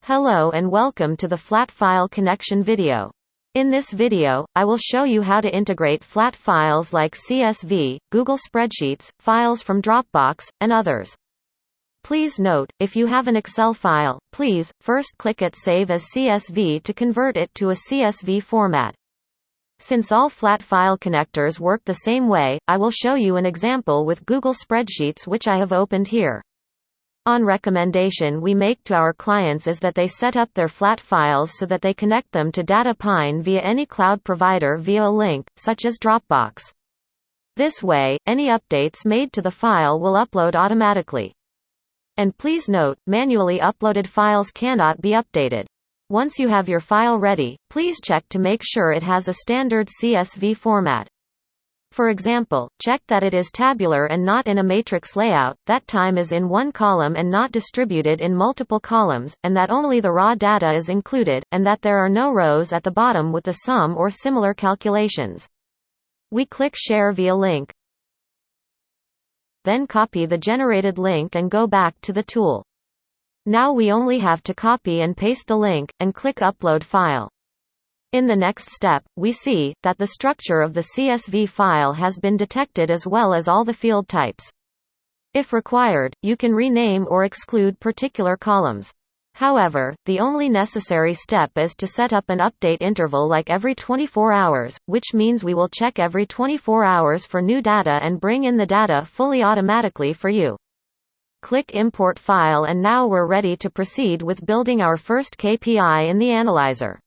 Hello and welcome to the Flat File Connection video. In this video, I will show you how to integrate flat files like CSV, Google Spreadsheets, files from Dropbox, and others. Please note, if you have an Excel file, please, first click at Save as CSV to convert it to a CSV format. Since all flat file connectors work the same way, I will show you an example with Google Spreadsheets which I have opened here. On recommendation we make to our clients is that they set up their flat files so that they connect them to datapine via any cloud provider via a link, such as Dropbox. This way, any updates made to the file will upload automatically. And please note, manually uploaded files cannot be updated. Once you have your file ready, please check to make sure it has a standard CSV format. For example, check that it is tabular and not in a matrix layout, that time is in one column and not distributed in multiple columns, and that only the raw data is included, and that there are no rows at the bottom with the sum or similar calculations. We click Share via link. Then copy the generated link and go back to the tool. Now we only have to copy and paste the link, and click Upload File. In the next step, we see that the structure of the CSV file has been detected as well as all the field types. If required, you can rename or exclude particular columns. However, the only necessary step is to set up an update interval like every 24 hours, which means we will check every 24 hours for new data and bring in the data fully automatically for you. Click Import File, and now we're ready to proceed with building our first KPI in the analyzer.